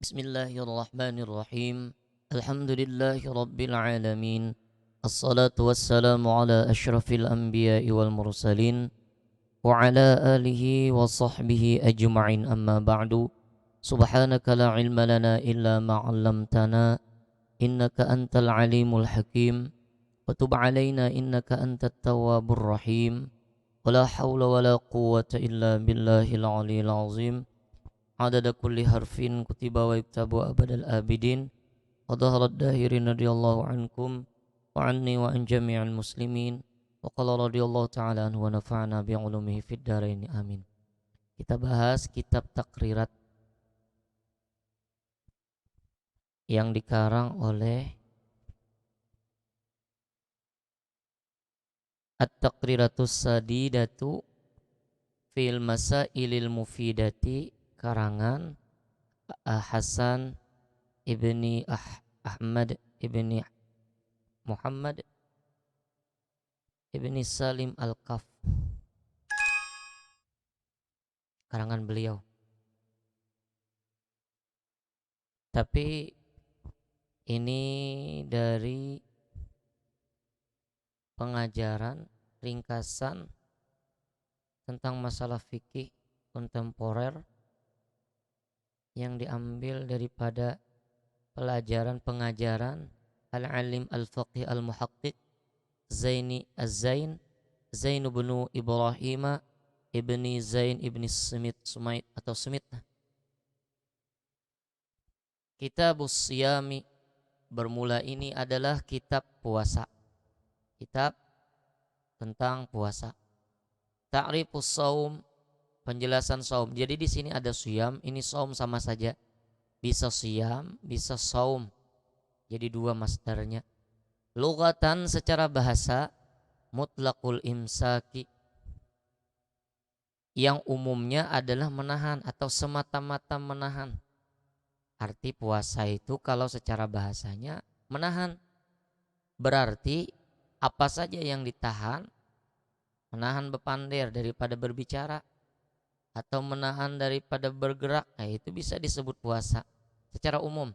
Bismillahirrahmanirrahim. Alhamdulillahi rabbil alamin. Assalatu wassalamu ala ashrafil anbiya'i wal mursalin wa ala alihi wa sahbihi ajma'in amma ba'du. Subhanaka la ilma lana illa ma 'allamtana innaka antal alimul hakim wa tub alaina innaka antat tawwabur rahim. Wa la hawla wa la quwwata illa billahil aliyil azim. Adada kulli harfin kutiba wa yuktabu abadal abidin wa dhaharat dahirin radiyallahu ankum wa anni wa an jami'al muslimin wa qala radiyallahu ta'ala anhu wa nafa'ana bi'ulumihi fid dharain amin. Kita bahas kitab Taqrirat yang dikarang oleh At-Taqriratus Sadidatu fil Masailil Mufidati karangan Hasan ibni Ahmad ibni Muhammad ibni Salim Al-Kaf, karangan beliau. Tapi ini dari pengajaran ringkasan tentang masalah fikih kontemporer yang diambil daripada pengajaran Al-Alim Al-Faqih Al-Muhaqqiq Zaini Az-Zain Zain bin Ibrahim ibni Zain ibni Sumait atau Smith. Kitabus Siyami, bermula ini adalah kitab puasa, kitab tentang puasa. Ta'rifus Shaum, penjelasan saum. Jadi di sini ada siyam, ini saum sama saja. Bisa siyam, bisa saum. Jadi dua masdarnya. Lughatan, secara bahasa, mutlaqul imsaki, yang umumnya adalah menahan atau semata-mata menahan. Arti puasa itu kalau secara bahasanya menahan. Berarti apa saja yang ditahan, menahan bepandir daripada berbicara atau menahan daripada bergerak, itu bisa disebut puasa secara umum.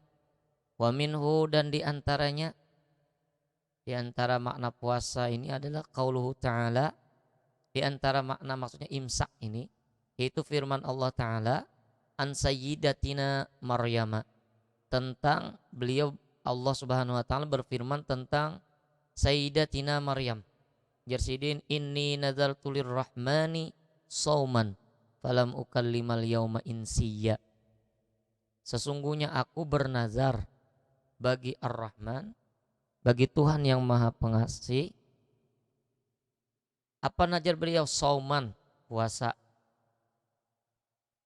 Wa minhu, dan diantaranya, diantara makna puasa ini adalah qauluhu ta'ala, diantara makna maksudnya imsak ini yaitu firman Allah Ta'ala an sayyidatina Maryam, tentang beliau, Allah Subhanahu wa taala berfirman tentang sayyidatina Maryam, jarsidin inni nazartu lirrahmani sauman falam ukallimal yauma insiya, sesungguhnya aku bernazar bagi Ar-Rahman, bagi Tuhan yang Maha Pengasih. Apa nazar beliau? Sauman, puasa.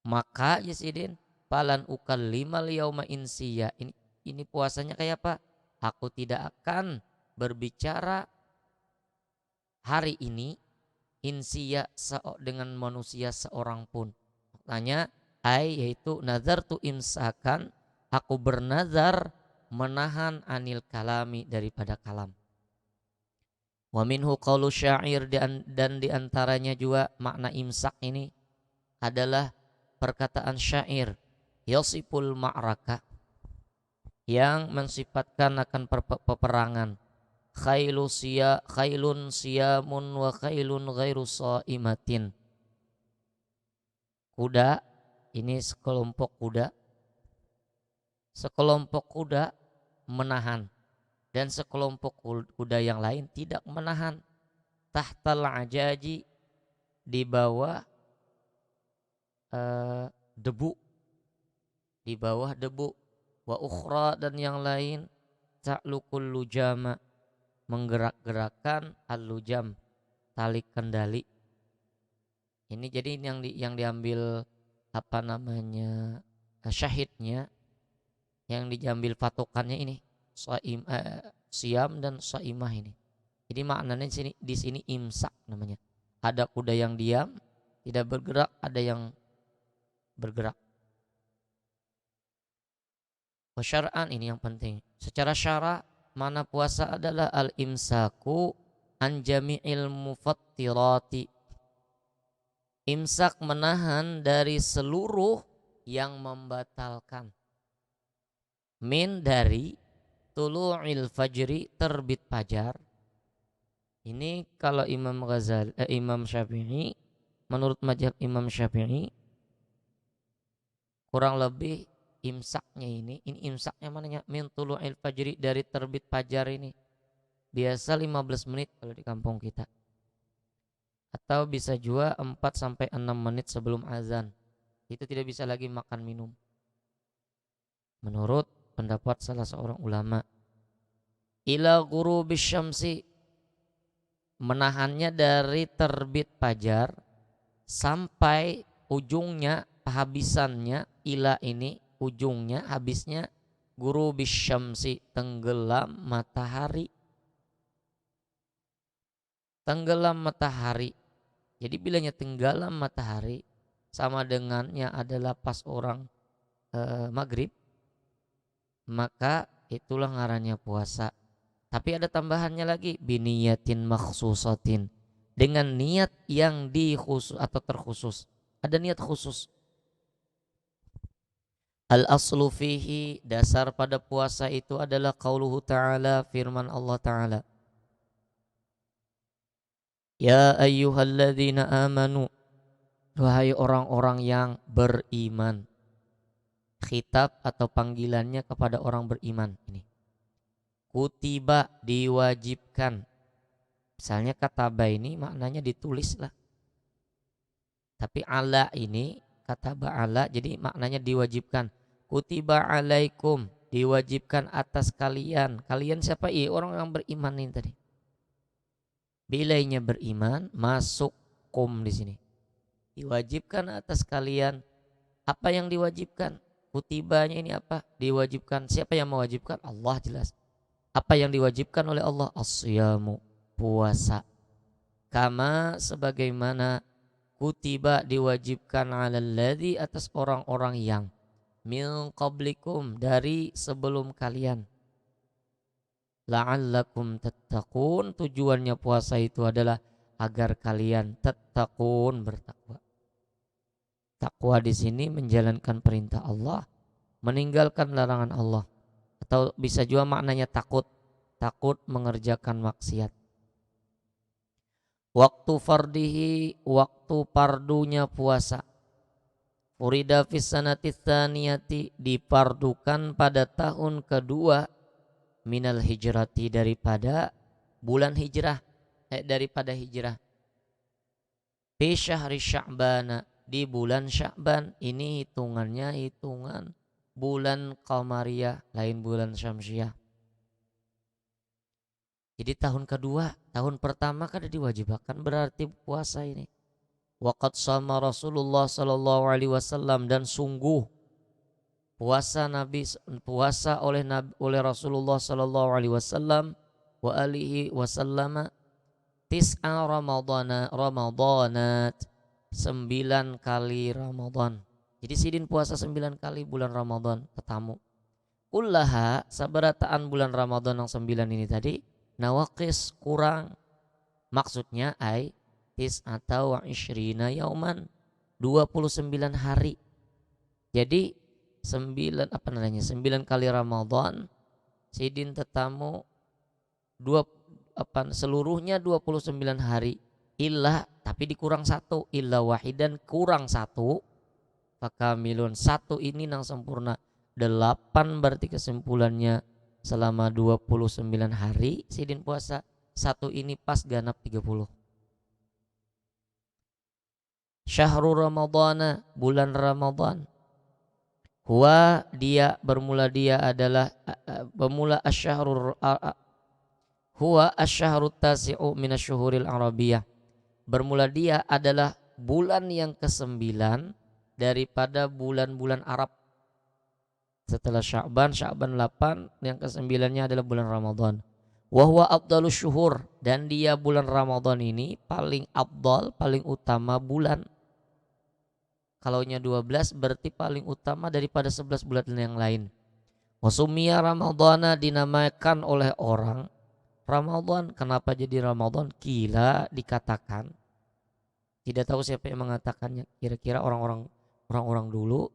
Maka Yasidin falan ukallimal yauma insiya, ini puasanya kayak apa? Aku tidak akan berbicara hari ini insiya dengan manusia seorang pun. Maknanya yaitu nazar tu imsakan, aku bernazar menahan anil kalami, daripada kalam. Wa minhu qaulu syair, dan diantaranya juga makna imsak ini adalah perkataan syair yasiful ma'raka, yang mensifatkan akan peperangan. Khailun siyamun wa khailun ghairu shaimatin. Kuda, ini sekelompok kuda menahan, dan sekelompok kuda yang lain tidak menahan. Tahtal ajaji, di bawah debu, di bawah debu. Wa ukhra, dan yang lain ta'lukul lujama, menggerak-gerakkan al-lujam, tali kendali. Ini jadi yang diambil syahidnya, yang diambil patokannya ini siam dan saimah ini. Jadi maknanya di sini imsak namanya. Ada kuda yang diam, tidak bergerak, ada yang bergerak. Wa syar'an, ini yang penting. Secara syara, mana puasa adalah al-imsaku an jami'il mufattirati, imsak menahan dari seluruh yang membatalkan. Min dari tulu'il fajri, terbit fajar. Ini kalau Imam Syafi'i, menurut mazhab Imam Syafi'i, kurang lebih imsaknya ini imsaknya mananya min tulu'il fajri, dari terbit fajar ini. Biasa 15 menit kalau di kampung kita. Atau bisa juga 4 sampai 6 menit sebelum azan. Itu tidak bisa lagi makan minum. Menurut pendapat salah seorang ulama. Ila ghurubis syamsi, menahannya dari terbit fajar sampai ujungnya, habisannya, ila ini ujungnya, habisnya ghurubis syamsi, tenggelam matahari. Tenggelam matahari. Jadi bilanya tenggelam matahari sama dengannya adalah pas orang maghrib, maka itulah ngarannya puasa. Tapi ada tambahannya lagi, biniyatin makhsusatin, dengan niat yang dikhusus atau terkhusus. Ada niat khusus. Al aslu fihi, dasar pada puasa itu adalah qauluhu ta'ala, firman Allah ta'ala. Ya ayyuhalladzina amanu, wahai orang-orang yang beriman. Khitab atau panggilannya kepada orang beriman ini. Kutiba, diwajibkan. Misalnya kataba ini maknanya ditulis lah. Tapi ala ini, kataba ala, jadi maknanya diwajibkan. Kutiba alaikum, diwajibkan atas kalian. Kalian siapa? Orang yang beriman ini tadi. Bilainya beriman, masuk kum di sini. Diwajibkan atas kalian. Apa yang diwajibkan? Kutibanya ini apa? Diwajibkan. Siapa yang mewajibkan? Allah, jelas. Apa yang diwajibkan oleh Allah? As-siyamu, puasa. Kama, sebagaimana kutiba, diwajibkan, alal ladzi, atas orang-orang yang min qablikum, dari sebelum kalian. La'allakum tattaqun, tujuannya puasa itu adalah agar kalian tattaqun, bertakwa. Takwa di sini menjalankan perintah Allah, meninggalkan larangan Allah. Atau bisa juga maknanya takut, takut mengerjakan maksiat. Waktu fardihi, waktu pardunya puasa. Furida fis sanati tsaniyati, dipardukan pada tahun kedua, minal hijrati, daripada bulan hijrah, daripada hijrah. Fi syahri Sya'ban, di bulan Sya'ban. Ini hitungannya hitungan bulan qamariyah, lain bulan syamsiyah. Jadi tahun kedua, tahun pertama kan diwajibkan berarti puasa ini. Waqad shama Rasulullah sallallahu alaihi wasallam, dan sungguh puasa oleh Rasulullah sallallahu alaihi wasallam wa alihi wasallam tis'a Ramadanat, 9 kali Ramadan. Jadi sidin puasa 9 kali bulan Ramadan tetamu. Kullaha, sabarataan bulan Ramadan yang 9 ini tadi, nawaqis, kurang. Maksudnya atau wa ishrina yauman, 29 hari. Jadi 9 kali Ramadan sidin tetamu seluruhnya 29 hari. Illa, tapi dikurang satu, illa wahidan, kurang satu. Fakamilun, satu ini nang sempurna. 8 berarti kesimpulannya selama 29 hari sidin puasa. Satu ini pas ganap 30. Syahrul Ramadana, bulan Ramadan. Huwa, bermula asyahrul huwa asyharut tasi'u minasyuhuril arabiyah. Bermula dia adalah bulan yang ke-9 daripada bulan-bulan Arab. Setelah Sya'ban 8, yang ke-9-nya adalah bulan Ramadan. Wa huwa afdalus syuhur, dan dia bulan Ramadan ini paling afdal, paling utama bulan. Kalaunya 12 berarti paling utama daripada 11 bulan yang lain. Wasumiyya Ramadana, dinamakan oleh orang Ramadan. Kenapa jadi Ramadan? Kila, dikatakan. Tidak tahu siapa yang mengatakannya. Kira-kira orang-orang dulu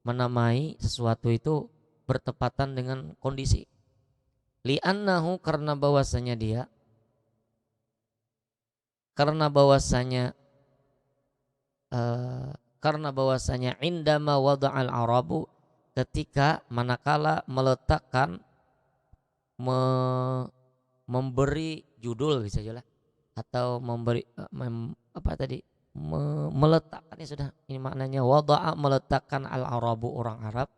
menamai sesuatu itu bertepatan dengan kondisi. Li'annahu karena bahwasanya dia, karena bahwasanya karena bahwasanya indama wada'al arabu, ketika manakala meletakkan memberi judul bisa jelas, atau memberi meletakkan, ya sudah, ini maknanya wada'a, meletakkan al arabu orang Arab,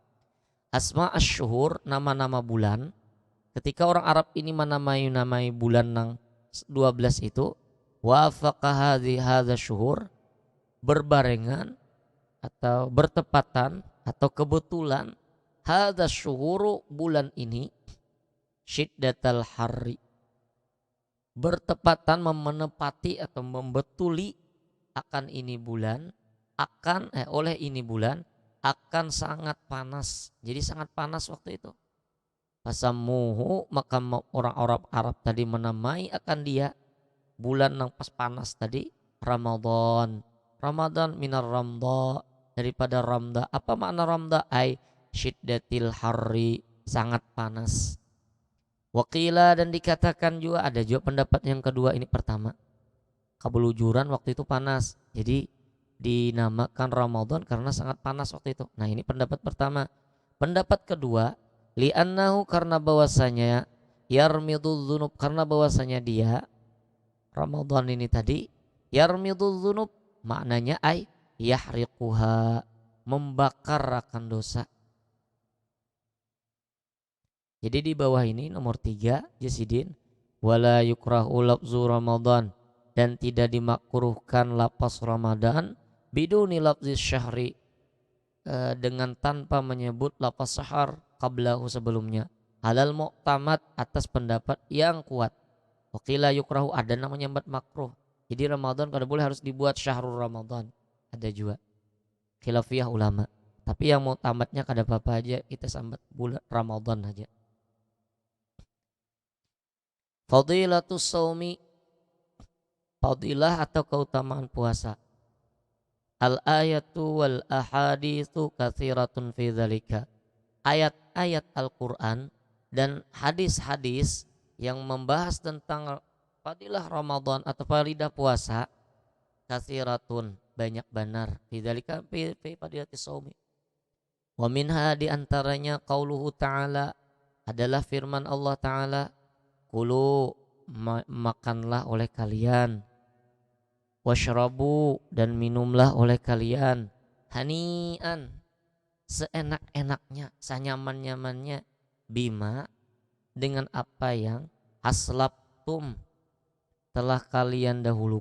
asma asyhur, nama-nama bulan. Ketika orang Arab ini menamai bulan yang 12 itu, wafaqa hadza syuhur, berbarengan atau bertepatan atau kebetulan, hadza syuhuru, bulan ini, syiddatal harri, bertepatan menepati atau membetuli akan ini bulan, oleh ini bulan akan sangat panas. Jadi sangat panas waktu itu. Fasammuhu, maka orang Arab tadi menamai akan dia bulan yang pas panas tadi Ramadan. Ramadan minar ramda, daripada ramda. Apa makna ramda? Ai syiddatil harri, sangat panas. Waqila, dan dikatakan juga, ada juga pendapat yang kedua, ini pertama, kebelujuran waktu itu panas, jadi dinamakan Ramadan karena sangat panas waktu itu. Nah, ini pendapat pertama. Pendapat kedua, li'annahu, karena bahwasanya yarmidul dzunub, karena bahwasanya dia Ramadan ini tadi yarmidul dzunub, maknanya ay yahriquha, membakar akan dosa. Jadi di bawah ini nomor 3 Jasidin, wala yukrahu lafzu Ramadan, dan tidak dimakruhkan lapas Ramadan biduni lafzi syahri, dengan tanpa menyebut lapas syahar qablahu, sebelumnya. Halal mu'tamad, atas pendapat yang kuat. Waqila yukrahu, ada namanya makruh. Jadi Ramadan kalau boleh harus dibuat syahrul Ramadan, ada juga khilafiyah ulama. Tapi yang mu'tamadnya kada apa-apa aja kita sambat bulan Ramadan aja. Fadilatus shaumi, fadilah atau keutamaan puasa. Al ayatu wal ahaditsu katsiratun fi dzalika. Ayat-ayat Al-Qur'an dan hadis-hadis yang membahas tentang fadilah Ramadan atau fadilah puasa, katsiratun, banyak benar, fi dzalika, fi fadilatis shaumi. Wa minha, di antaranya, qauluhu ta'ala, adalah firman Allah Ta'ala, kulu, makanlah oleh kalian, washrabu, dan minumlah oleh kalian, hani'an, seenak-enaknya, senyaman-nyamannya, bima, dengan apa yang aslabtum, telah kalian dahulu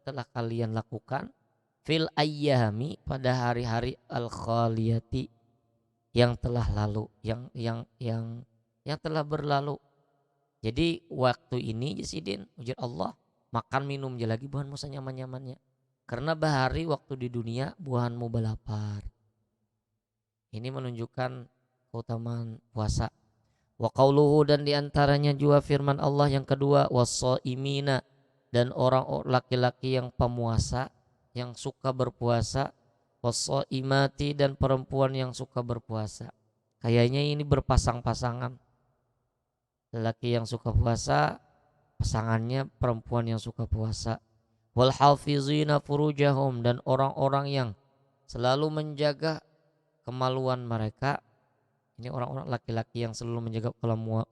telah kalian lakukan, fil ayyami, pada hari-hari al-khaliyati, yang telah lalu, yang telah berlalu. Jadi waktu ini Jasidin, ujar Allah, makan minum je lagi buhan musa nyaman-nyamannya. Karena bahari waktu di dunia buhanmu balapar. Ini menunjukkan keutamaan puasa. Wa qauluhu, dan diantaranya juga firman Allah yang kedua, was-shaimina, dan orang laki-laki yang pemuasa, yang suka berpuasa, was-shaimati, dan perempuan yang suka berpuasa. Kayaknya ini berpasang-pasangan. Lelaki yang suka puasa, pasangannya perempuan yang suka puasa. Wal hafizina furujahum, dan orang-orang yang selalu menjaga kemaluan mereka. Ini orang-orang laki-laki yang selalu menjaga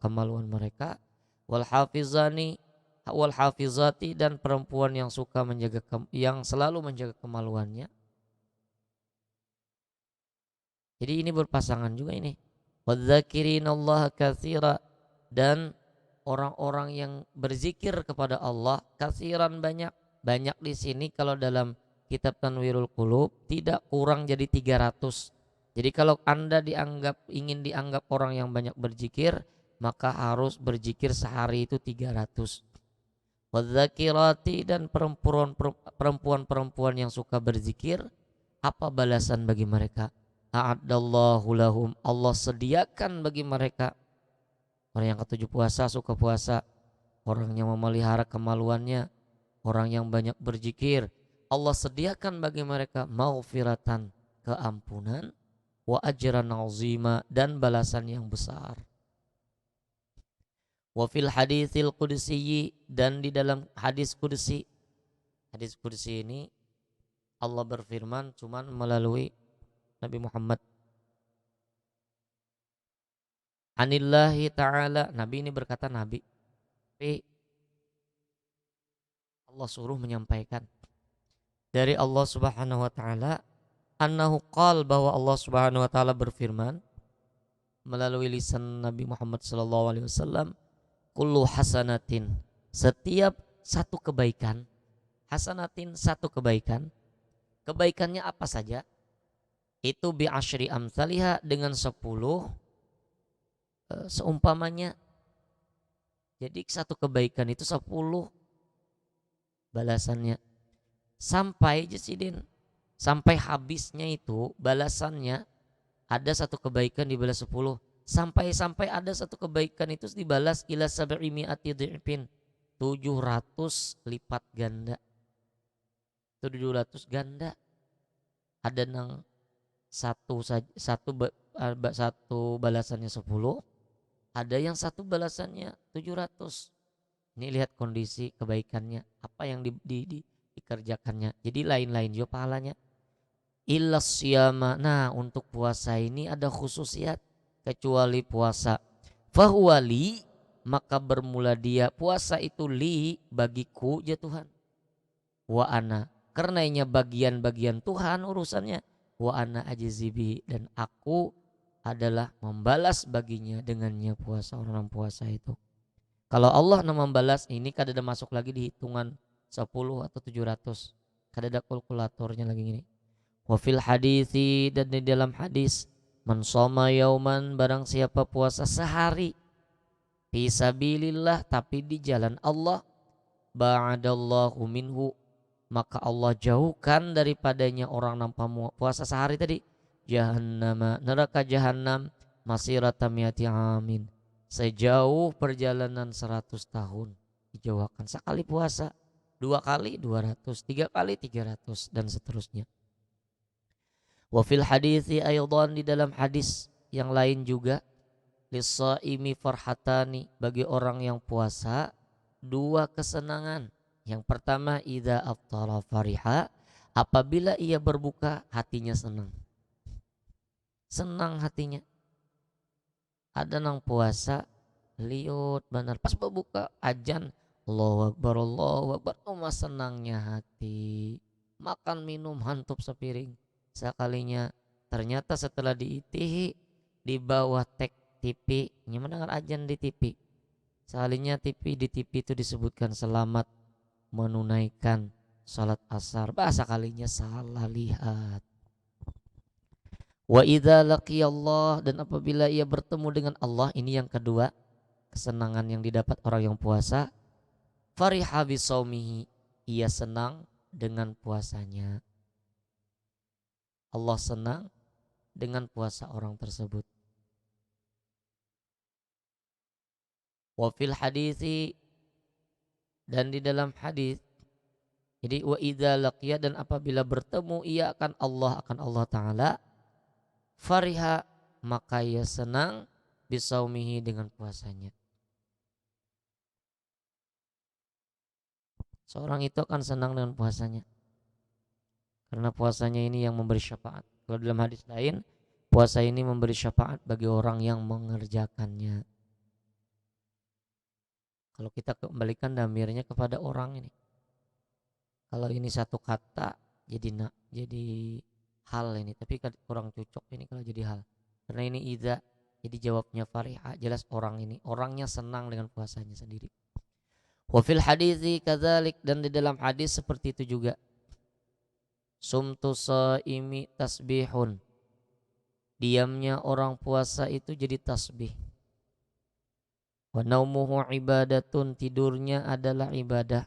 kemaluan mereka. Wal hafizani wal hafizati, dan perempuan yang suka menjaga yang selalu menjaga kemaluannya. Jadi ini berpasangan juga ini. Wadzakirinallaha katsira, dan orang-orang yang berzikir kepada Allah katsiran, banyak di sini. Kalau dalam kitab Tanwirul Qulub tidak kurang jadi 300. Jadi kalau Anda ingin dianggap orang yang banyak berzikir, maka harus berzikir sehari itu 300. Wadzakirati, dan perempuan-perempuan yang suka berzikir, apa balasan bagi mereka? A'addallahu lahum, Allah sediakan bagi mereka. Orang yang ketujuh puasa, suka puasa, orang yang memelihara kemaluannya, orang yang banyak berzikir, Allah sediakan bagi mereka maghfiratan, keampunan, wa ajran 'azima, dan balasan yang besar. Wa fil haditsil qudsi, dan di dalam hadis qudsi. Hadis qudsi ini Allah berfirman cuman melalui Nabi Muhammad. Anillahi ta'ala, Nabi ini berkata Nabi, tapi Allah suruh menyampaikan dari Allah Subhanahu wa taala, annahu qal, bahwa Allah Subhanahu wa taala berfirman melalui lisan Nabi Muhammad sallallahu alaihi wasallam, kullu hasanatin, setiap satu kebaikan, hasanatin satu kebaikan, kebaikannya apa saja, itu bi asyri amsalihha, dengan 10 seumpamanya. Jadi satu kebaikan itu 10 balasannya. Sampai Jasidin, sampai habisnya itu balasannya, ada satu kebaikan dibalas 10. Sampai ada satu kebaikan itu dibalas ila sab'i mi'ati dhi'fin, 700 lipat ganda. 700 ganda. Ada nang satu balasannya 10, ada yang satu balasannya 700. Ini lihat kondisi kebaikannya, apa yang dikerjakannya. Jadi lain-lain juga pahalanya. Illas siyama, nah untuk puasa ini ada khususiat, kecuali puasa. Fahuwali, maka bermula dia, puasa itu li, bagiku ya Tuhan. Wa ana, karenanya bagian-bagian Tuhan urusannya. Wa ana ajizibi, dan aku adalah membalas baginya dengannya puasa, orang puasa itu. Kalau Allah membalas ini kada ada masuk lagi di hitungan 10 atau 700. Kada ada kalkulatornya lagi ini. Wa fil hadisi, dan di dalam hadis, man shoma yauman, barang siapa puasa sehari fi sabilillah, tapi di jalan Allah, ba'adallahu minhu, maka Allah jauhkan daripadanya orang nampak puasa sehari tadi, jahannama, neraka jahannam, masirata mi'ati amin, sejauh perjalanan 100 tahun dijauhkan. Sekali puasa, 2 kali 200, 3 kali 300, dan seterusnya. Wa fil hadithi aydan, di dalam hadis yang lain juga, lis-shaimi farhatani, bagi orang yang puasa 2 kesenangan. Yang pertama, idza aftara fariha, apabila ia berbuka hatinya senang. Senang hatinya. Ada nang puasa liut benar, pas berbuka ajan Allahu Akbar, senangnya hati. Makan minum hantup sepiring sekalinya, ternyata setelah diitihi di bawah tek TV, mendengar ajan di TV, sekalinya di TV itu disebutkan selamat menunaikan salat asar, bahasa kalinya salah lihat. Wa idza laqiyallah, dan apabila ia bertemu dengan Allah, ini yang kedua kesenangan yang didapat orang yang puasa, fariha bisaumihi, ia senang dengan puasanya. Allah senang dengan puasa orang tersebut. Wa fil hadisi, dan di dalam hadis, jadi wa idza laqiya, dan apabila bertemu ia akan Allah Ta'ala, fariha, maka ia senang bisaumihi, dengan puasanya. Seorang itu akan senang dengan puasanya, karena puasanya ini yang memberi syafaat. Kalau dalam hadis lain, puasa ini memberi syafaat bagi orang yang mengerjakannya. Kalau kita kembalikan damirnya kepada orang ini, kalau ini satu kata jadi hal ini, tapi kurang cocok ini kalau jadi hal. Karena ini idza, jadi jawabnya fariha, jelas orangnya senang dengan puasanya sendiri. Wa fil hadithi kadzalik, dan di dalam hadis seperti itu juga. Sumtu shaimi tasbihun, diamnya orang puasa itu jadi tasbih. Wa naumuhu ibadatun, tidurnya adalah ibadah.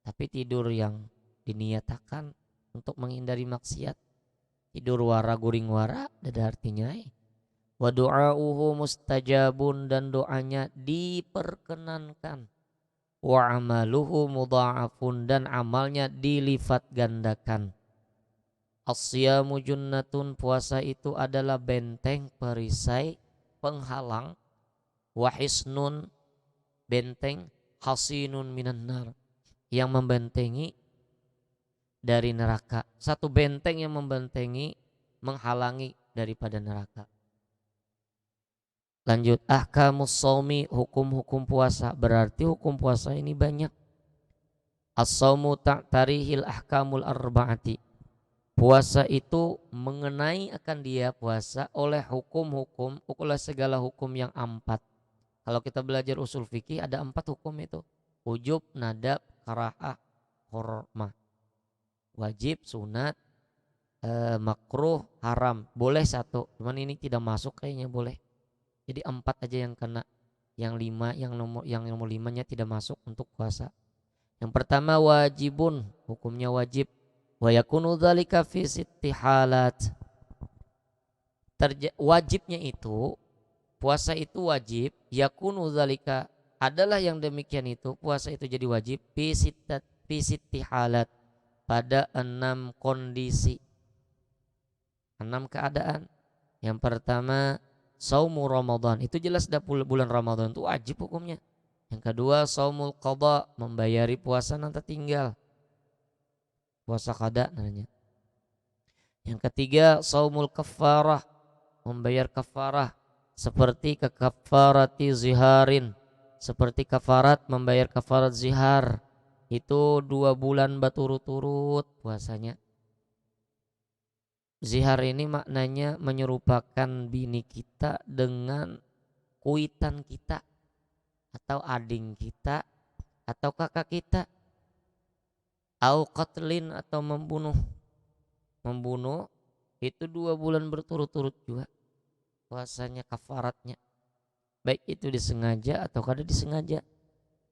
Tapi tidur yang diniatakan untuk menghindari maksiat. Tidur wara guring wara, ada artinya. Wa du'auhu mustajabun, dan doanya diperkenankan. Wa amaluhu mudha'afun, dan amalnya dilipat gandakan. As-siyamu junnatun, puasa itu adalah benteng perisai penghalang, wa hisnun, benteng, hasinun minan nar, yang membentengi dari neraka. Satu benteng yang membentengi, menghalangi daripada neraka. Lanjut, ahkamus shaumi, hukum-hukum puasa. Berarti hukum puasa ini banyak. As-shaumu ta'tarihil ahkamul arba'ati. Puasa itu mengenai akan dia puasa oleh hukum-hukum, oleh segala hukum yang empat. Kalau kita belajar usul fikih ada 4 hukum itu. Ujub, nadab, karahah, hormah. Wajib, sunat, makruh, haram. Boleh 1, cuman ini tidak masuk kayaknya boleh. Jadi 4 aja yang kena. Yang 5, yang nomor 5-nya tidak masuk untuk puasa. Yang pertama wajibun, hukumnya wajib. Wa yakunu dzalika fi sitti halat. Wajibnya itu, puasa itu wajib, yakunu dzalika, adalah yang demikian itu, puasa itu jadi wajib fi sitti halat, pada 6 kondisi, 6 keadaan. Yang pertama saumu Ramadan, itu jelas dah bulan Ramadan itu wajib hukumnya. Yang kedua saumul qada, membayari puasa nanti tinggal, puasa qada namanya. Yang ketiga saumul kafarah, membayar kafarah, seperti kafarati ziharin, seperti kafarat, membayar kafarat zihar, itu 2 bulan berturut-turut puasanya. Zihar ini maknanya menyerupakan bini kita dengan kuitan kita, atau ading kita, atau kakak kita. Au qatlin, atau membunuh itu 2 bulan berturut-turut juga puasanya kafaratnya, baik itu disengaja atau kada disengaja.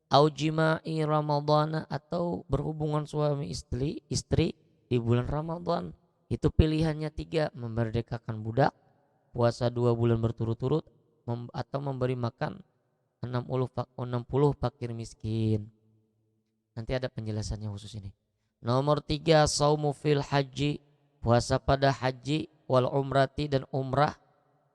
Au jima'i ramadhana, atau berhubungan suami istri di bulan Ramadan. Itu pilihannya 3, memerdekakan budak, puasa 2 bulan berturut-turut, atau memberi makan 60 fakir miskin. Nanti ada penjelasannya khusus ini. Nomor 3 saumu fil haji, puasa pada haji, wal umrati, dan umrah,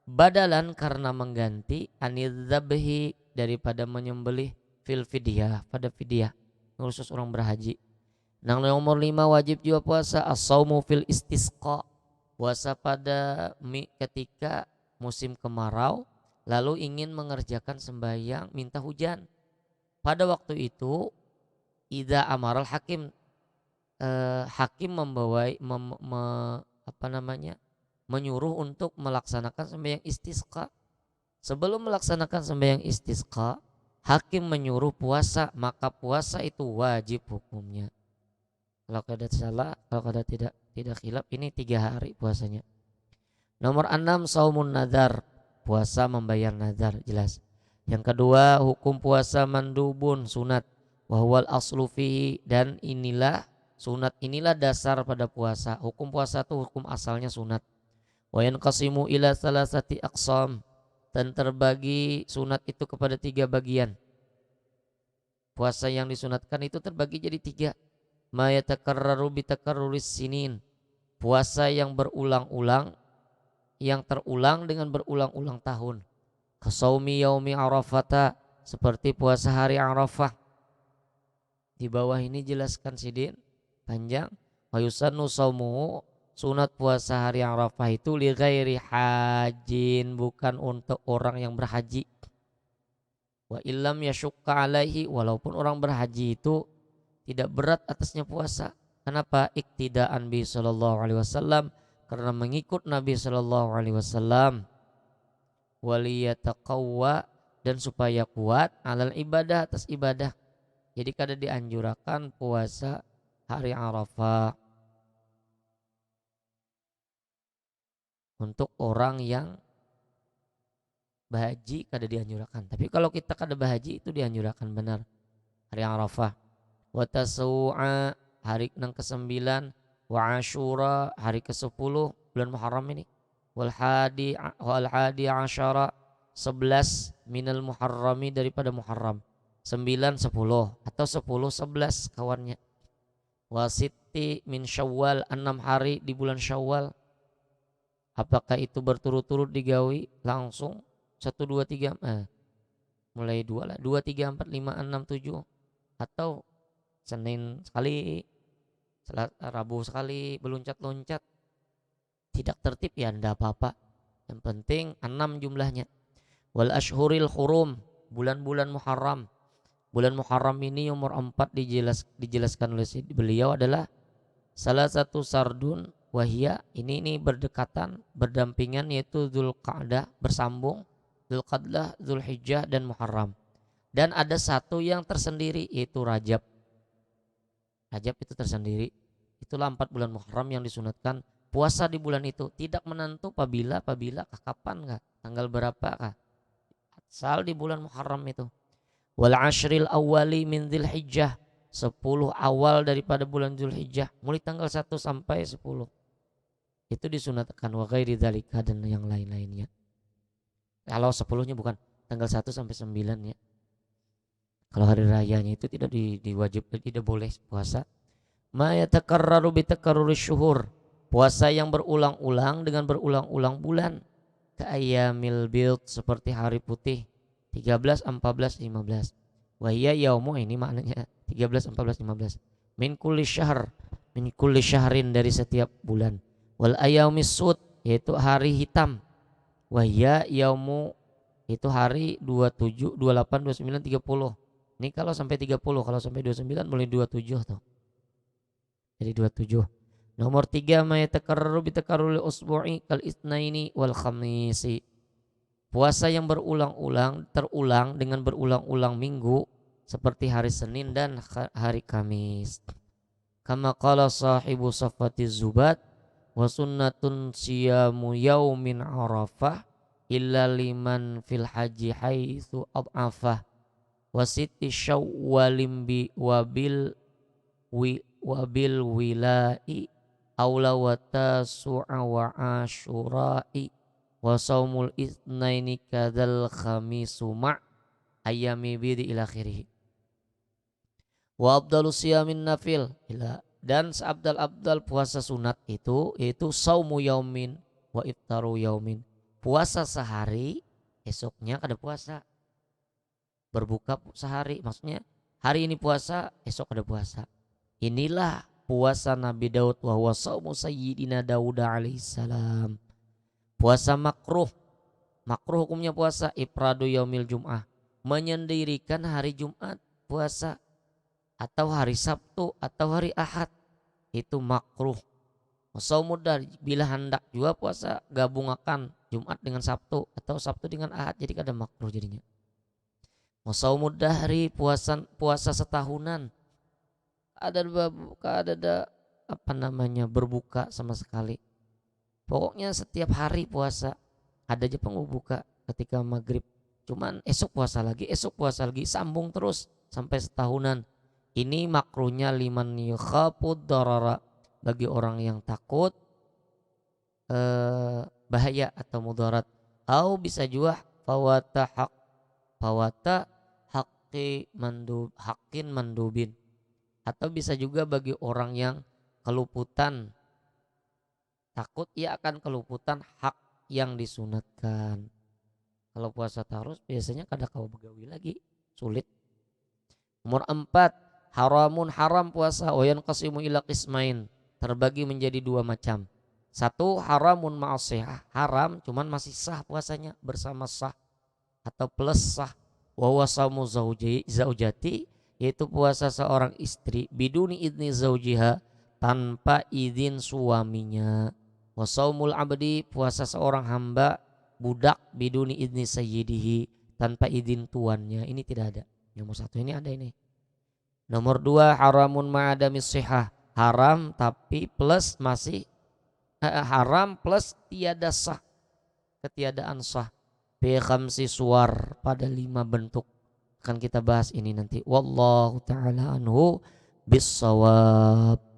badalan, karena mengganti, anidzabhi, daripada menyembelih, fil fidyah, pada fidyah, khusus orang berhaji. Nomor 5 wajib juga puasa as-saumu fil istisqa, puasa pada ketika musim kemarau, lalu ingin mengerjakan sembahyang minta hujan. Pada waktu itu idza amaral hakim, hakim menyuruh untuk melaksanakan sembahyang istisqa. Sebelum melaksanakan sembahyang istisqa, hakim menyuruh puasa, maka puasa itu wajib hukumnya. Kalau kada salah, kalau kada tidak khilaf, ini 3 hari puasanya. Nomor 6 saumun nadar, puasa membayar nadar, jelas. Yang kedua hukum puasa mandubun, sunat, wahwal aslu fihi, dan inilah sunat, inilah dasar pada puasa. Hukum puasa itu hukum asalnya sunat. Wa yanqasimu ila salasati aqsam, dan terbagi sunat itu kepada 3 bagian. Puasa yang disunatkan itu terbagi jadi 3. Ma yatakarraru bitakarruris sinin, puasa yang berulang-ulang, yang terulang dengan berulang-ulang tahun. Kasaumi yaumi arafata, seperti puasa hari Arafah. Di bawah ini jelaskan sidin panjang. Wa yusannu saumu, sunat puasa hari Arafah itu li ghairi hajin, bukan untuk orang yang berhaji. Wa illam yashukka alaihi, walaupun orang berhaji itu tidak berat atasnya puasa. Kenapa? Iktidaan bi sallallahu alaihi wasallam, karena mengikut Nabi sallallahu alaihi wasallam. Waliyataqawwa, dan supaya kuat alal ibadah, atas ibadah. Jadi kada dianjurkan puasa hari Arafah untuk orang yang berhaji, kada dianjurkan. Tapi kalau kita kada berhaji itu dianjurkan benar hari Arafah. Wa tasu'a, hari yang ke-9, wa Asyura, hari ke-10 bulan Muharram ini. Wal hadi asyara, 11 minal Muharrami, daripada Muharram. 9, 10 atau 10, 11 kawannya. Wasit sitti min Syawal, 6 hari di bulan Syawal. Apakah itu berturut-turut digawi langsung 1 2 3 mulai 2 lah, 2 3 4 5 6 7, atau Senin sekali, Rabu sekali beluncat-loncat. Tidak tertib ya enggak apa-apa. Yang penting 6 jumlahnya. Wal ashhuril hurum, bulan-bulan Muharram. Bulan Muharram ini nomor 4 dijelaskan oleh beliau adalah salah satu sardun wahia, ini berdekatan, berdampingan, yaitu Dzulqa'dah bersambung, Dzulqa'dah, Dzulhijjah dan Muharram. Dan ada satu yang tersendiri yaitu Rajab. Rajab itu tersendiri. Itulah 4 bulan Muharram yang disunatkan puasa di bulan itu. Tidak menentu kapan kah, tanggal berapa kah. Asal di bulan Muharram itu. Wal ashril awwali min Dzulhijjah, 10 awal daripada bulan Dzulhijjah, mulai tanggal 1 sampai 10. Itu disunatkan, wa ghairi dzalika, dan yang lain-lainnya. Kalau 10-nya bukan tanggal 1 sampai 9 ya. Kalau hari rayanya itu tidak diwajib, tidak boleh puasa. Ma yatakarraru bi takarruri syuhur, puasa yang berulang-ulang dengan berulang-ulang bulan. Ka ayyamil bid, seperti hari putih 13, 14, 15. Wahia yaumu, ini maknanya 13, 14, 15. Min kulli syahrin, dari setiap bulan. Wal ayyamis sud, yaitu hari hitam. Wahia yaumu, itu hari 27, 28, 29, 30. Ini kalau sampai 30, kalau sampai 29 mulai 27 tuh. Jadi 27. Nomor 3, ma yatakarraru bi takarruri usbu'i kal itsnaini wal khamisi. Puasa yang terulang dengan berulang-ulang minggu, seperti hari Senin dan hari Kamis. Kama qala sahibu Safatiz Zubat, wa sunnatun siyamu yaumin Arafah illa liman fil haji haitsu ad'afah, wa sitti syawwalim bi wabil wilai aula wa tasu'a wa asyura'i wa saumul itsnaini kadzal khamisu ma ayyami bidi ila akhirih. Wa afdalu siyamin nafil, dan seabdal-abdal puasa sunat itu yaitu saumu yaumin wa iftaru yaumin, puasa sehari, esoknya kada puasa, berbuka sehari, maksudnya hari ini puasa, esok ada puasa. Inilah puasa Nabi Daud, wa huwa saumu sayyidina Daud alaihissalam. Puasa makruh hukumnya puasa ifradu yaumil jum'ah, menyendirikan hari Jumat puasa, atau hari Sabtu atau hari Ahad, itu makruh. Saumuddar, bila hendak juga puasa gabungkan Jumat dengan Sabtu atau Sabtu dengan Ahad, jadi kada makruh jadinya. Saumuddahri, puasa setahunan, ada berbuka sama sekali. Pokoknya setiap hari puasa, ada aja pengbuka ketika maghrib. Cuman esok puasa lagi, sambung terus sampai setahunan. Ini makruhnya liman yukhafud darara, bagi orang yang takut bahaya atau mudarat. Atau bisa juga fawata haqqin mandubin. Atau bisa juga bagi orang yang keluputan, takut ia akan keluputan hak yang disunatkan. Kalau puasa tarus biasanya kada kau begawi lagi, sulit. Nomor 4, haram puasa, wayan qasimu ila qismain, terbagi menjadi 2 macam. 1, haramun ma'asihah, haram cuman masih sah puasanya, bersama sah atau plus sah. Wa huwa saumu zaujati, yaitu puasa seorang istri biduni idni zaujiha, tanpa izin suaminya. Wa saumul abdi, puasa seorang hamba budak biduni idni sayyidihi, tanpa izin tuannya. Ini tidak ada. Nomor 1 ini ada ini. Nomor 2, haramun ma'adamis sihah, haram tapi plus masih haram plus tiada sah, ketiadaan sah. Bi khamsi suwar, pada 5 bentuk. Akan kita bahas ini nanti. Wallahu ta'ala anhu bis shawab.